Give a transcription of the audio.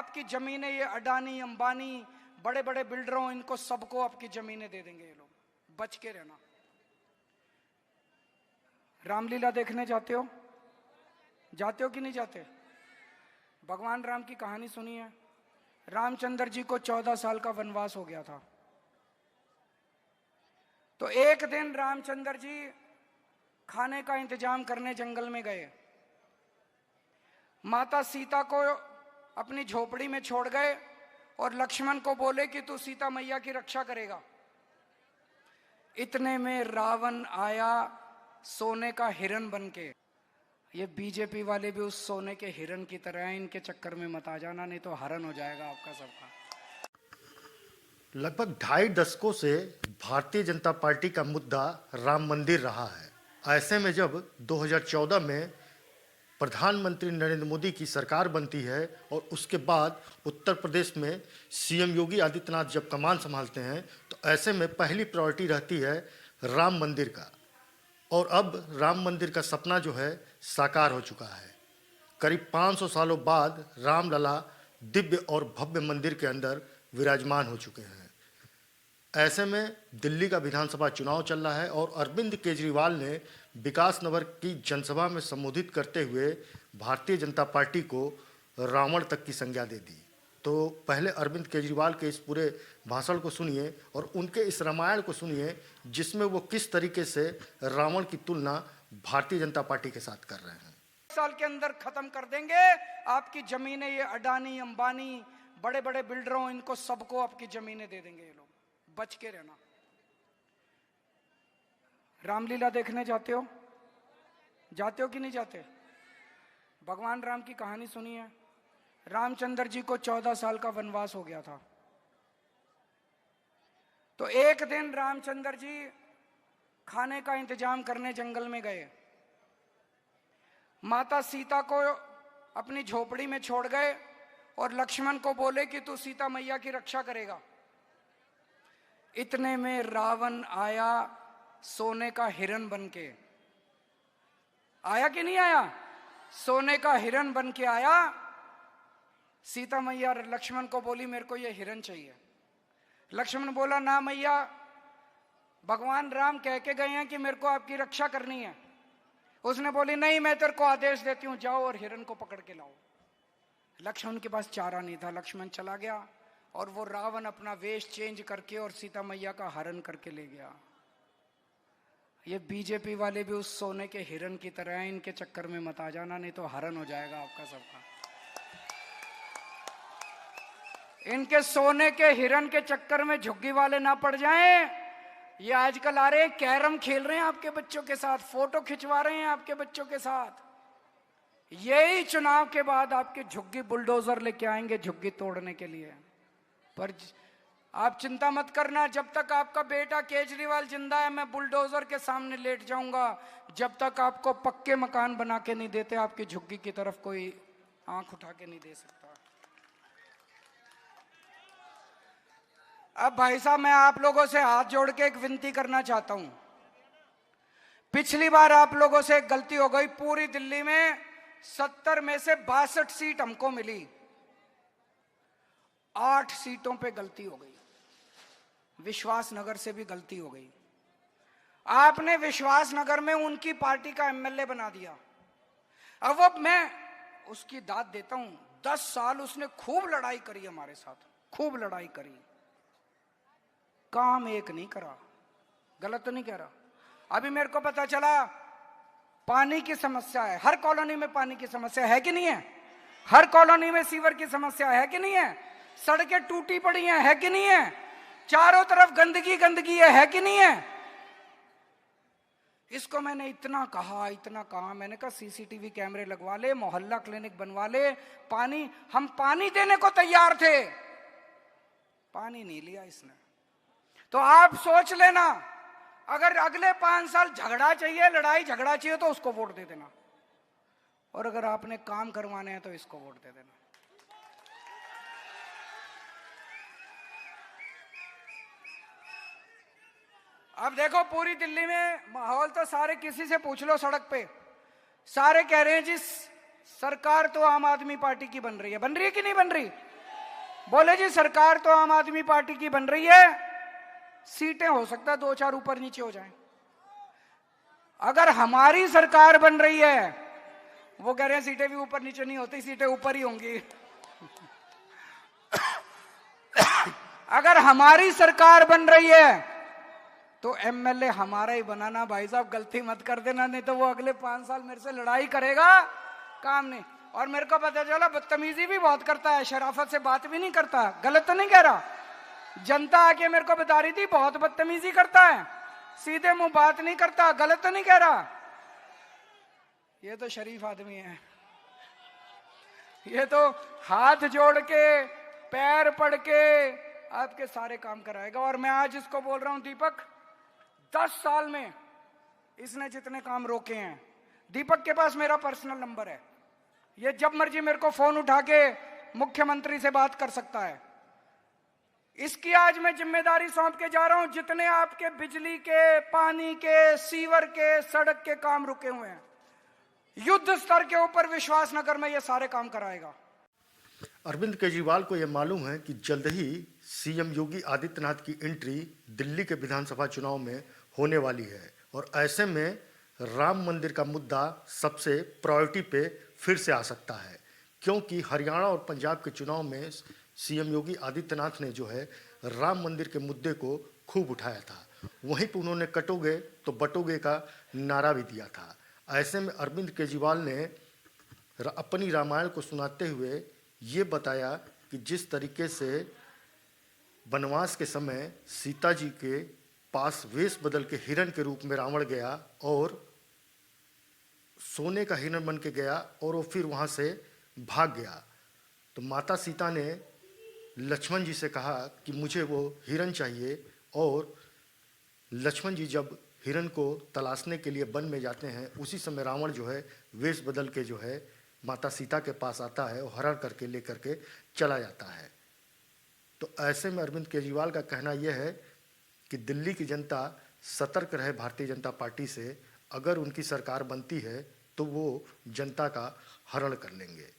आपकी जमीनें, ये अडानी अंबानी बड़े बड़े बिल्डरों, इनको सबको आपकी जमीनें दे देंगे ये लोग, बच के रहना। रामलीला देखने जाते हो कि नहीं जाते? भगवान राम की कहानी सुनी है? रामचंद्र जी को 14 साल का वनवास हो गया था। तो एक दिन रामचंद्र जी खाने का इंतजाम करने जंगल में गए। माता सीता को अपनी झोपड़ी में छोड़ गए और लक्ष्मण को बोले कि तू सीता मैया की रक्षा करेगा। इतने में रावण आया सोने का हिरण बनके। ये बीजेपी वाले भी उस सोने के हिरण की तरह हैं, इनके चक्कर में मत आ जाना, नहीं तो हरण हो जाएगा आपका सबका। लगभग 2.5 दशकों से भारतीय जनता पार्टी का मुद्दा राम मंदिर रहा है। ऐसे में जब 2014 में प्रधानमंत्री नरेंद्र मोदी की सरकार बनती है और उसके बाद उत्तर प्रदेश में सीएम योगी आदित्यनाथ जब कमान संभालते हैं, तो ऐसे में पहली प्रायोरिटी रहती है राम मंदिर का। और अब राम मंदिर का सपना जो है साकार हो चुका है। करीब 500 सालों बाद रामलला दिव्य और भव्य मंदिर के अंदर विराजमान हो चुके हैं। ऐसे में दिल्ली का विधानसभा चुनाव चल रहा है और अरविंद केजरीवाल ने विकास नगर की जनसभा में संबोधित करते हुए भारतीय जनता पार्टी को रावण तक की संज्ञा दे दी। तो पहले अरविंद केजरीवाल के इस पूरे भाषण को सुनिए और उनके इस रामायण को सुनिए, जिसमें वो किस तरीके से रावण की तुलना भारतीय जनता पार्टी के साथ कर रहे हैं। साल के अंदर खत्म कर देंगे आपकी जमीनें, ये अडानी अंबानी बड़े बड़े बिल्डरों, इनको सबको आपकी जमीनें दे देंगे ये लोग, बच के रहना। रामलीला देखने जाते हो कि नहीं जाते? भगवान राम की कहानी सुनी है? रामचंद्र जी को 14 साल का वनवास हो गया था। तो एक दिन रामचंद्र जी खाने का इंतजाम करने जंगल में गए। माता सीता को अपनी झोपड़ी में छोड़ गए और लक्ष्मण को बोले कि तू सीता मैया की रक्षा करेगा। इतने में रावण आया सोने का हिरण बनके। आया कि नहीं आया? सोने का हिरण बनके आया। सीता मैया लक्ष्मण को बोली मेरे को ये हिरण चाहिए। लक्ष्मण बोला ना मैया, भगवान राम कह के गए हैं कि मेरे को आपकी रक्षा करनी है। उसने बोली नहीं, मैं तेरे को आदेश देती हूं, जाओ और हिरण को पकड़ के लाओ। लक्ष्मण के पास चारा नहीं था। लक्ष्मण चला गया और वो रावण अपना वेश चेंज करके और सीता मैया का हरण करके ले गया। ये बीजेपी वाले भी उस सोने के हिरण की तरह हैं, इनके चक्कर में मत आ जाना, नहीं तो हरण हो जाएगा आपका सबका। इनके सोने के हिरण के चक्कर में झुग्गी वाले ना पड़ जाएं। ये आजकल आ रहे कैरम खेल रहे हैं आपके बच्चों के साथ, फोटो खिंचवा रहे हैं आपके बच्चों के साथ। यही चुनाव के बाद आपके झुग्गी बुलडोजर लेके आएंगे झुग्गी तोड़ने के लिए। पर आप चिंता मत करना, जब तक आपका बेटा केजरीवाल जिंदा है मैं बुलडोजर के सामने लेट जाऊंगा, जब तक आपको पक्के मकान बना के नहीं देते, आपकी झुग्गी की तरफ कोई आंख उठा के नहीं दे सकता। अब भाई साहब, मैं आप लोगों से हाथ जोड़ के एक विनती करना चाहता हूं। पिछली बार आप लोगों से एक गलती हो गई। पूरी दिल्ली में 70 में से 62 सीट हमको मिली, 8 सीटों पे गलती हो गई। विश्वास नगर से भी गलती हो गई। आपने विश्वास नगर में उनकी पार्टी का एमएलए बना दिया। अब वो मैं उसकी दाद देता हूं, 10 साल उसने खूब लड़ाई करी हमारे साथ, खूब लड़ाई करी, काम एक नहीं करा। गलत तो नहीं कह रहा। अभी मेरे को पता चला पानी की समस्या है, हर कॉलोनी में पानी की समस्या है कि नहीं है? हर कॉलोनी में सीवर की समस्या है कि नहीं है? सड़कें टूटी पड़ी हैं, है कि नहीं है? चारों तरफ गंदगी गंदगी है कि नहीं है? इसको मैंने इतना कहा, मैंने कहा सीसीटीवी कैमरे लगवा ले, मोहल्ला क्लिनिक बनवा ले, पानी, हम पानी देने को तैयार थे, पानी नहीं लिया इसने। तो आप सोच लेना, अगर अगले 5 साल झगड़ा चाहिए, लड़ाई झगड़ा चाहिए, तो उसको वोट दे देना, और अगर आपने काम करवाने हैं तो इसको वोट दे देना। अब देखो पूरी दिल्ली में माहौल तो सारे, किसी से पूछ लो सड़क पे, सारे कह रहे हैं जी सरकार तो आम आदमी पार्टी की बन रही है कि नहीं बन रही? बोले जी सरकार तो आम आदमी पार्टी की बन रही है, सीटें हो सकता है 2-4 ऊपर नीचे हो जाएं। अगर हमारी सरकार बन रही है, वो कह रहे हैं सीटें भी ऊपर नीचे नहीं होती, सीटें ऊपर ही होंगी। अगर हमारी सरकार बन रही है तो एमएलए हमारा ही बनाना भाई साहब, गलती मत कर देना, नहीं तो वो अगले 5 साल मेरे से लड़ाई करेगा, काम नहीं। और मेरे को पता चला बदतमीजी भी बहुत करता है, शराफत से बात भी नहीं करता। गलत तो नहीं कह रहा, जनता आके मेरे को बता रही थी बहुत बदतमीजी करता है, सीधे मुंह बात नहीं करता। गलत तो नहीं कह रहा, ये तो शरीफ आदमी है, ये तो हाथ जोड़ के पैर पड़ के आपके सारे काम कराएगा। और मैं आज इसको बोल रहा हूं दीपक, 10 साल में इसने जितने काम रोके हैं, दीपक के पास मेरा पर्सनल नंबर है, ये जब मर्जी मेरे को फोन उठा के मुख्यमंत्री से बात कर सकता है। इसकी आज मैं जिम्मेदारी सौंप के जा रहा हूं, जितने आपके बिजली के, पानी के, सीवर के, सड़क के काम रुके हुए हैं, युद्ध स्तर के ऊपर विश्वास नगर में ये सारे काम कराएगा। अरविंद केजरीवाल को यह मालूम है कि जल्द ही सीएम योगी आदित्यनाथ की एंट्री दिल्ली के विधानसभा चुनाव में होने वाली है, और ऐसे में राम मंदिर का मुद्दा सबसे प्रायोरिटी पे फिर से आ सकता है, क्योंकि हरियाणा और पंजाब के चुनाव में सीएम योगी आदित्यनाथ ने जो है राम मंदिर के मुद्दे को खूब उठाया था। वहीं पर उन्होंने कटोगे तो बटोगे का नारा भी दिया था। ऐसे में अरविंद केजरीवाल ने अपनी रामायण को सुनाते हुए ये बताया कि जिस तरीके से वनवास के समय सीता जी के पास वेश बदल के हिरण के रूप में रावण गया और सोने का हिरण बन के गया और वो फिर वहाँ से भाग गया, तो माता सीता ने लक्ष्मण जी से कहा कि मुझे वो हिरण चाहिए, और लक्ष्मण जी जब हिरण को तलाशने के लिए वन में जाते हैं, उसी समय रावण जो है वेश बदल के जो है माता सीता के पास आता है और हरण करके लेकर के चला जाता है। तो ऐसे में अरविंद केजरीवाल का कहना यह है कि दिल्ली की जनता सतर्क रहे भारतीय जनता पार्टी से, अगर उनकी सरकार बनती है तो वो जनता का हरण कर लेंगे।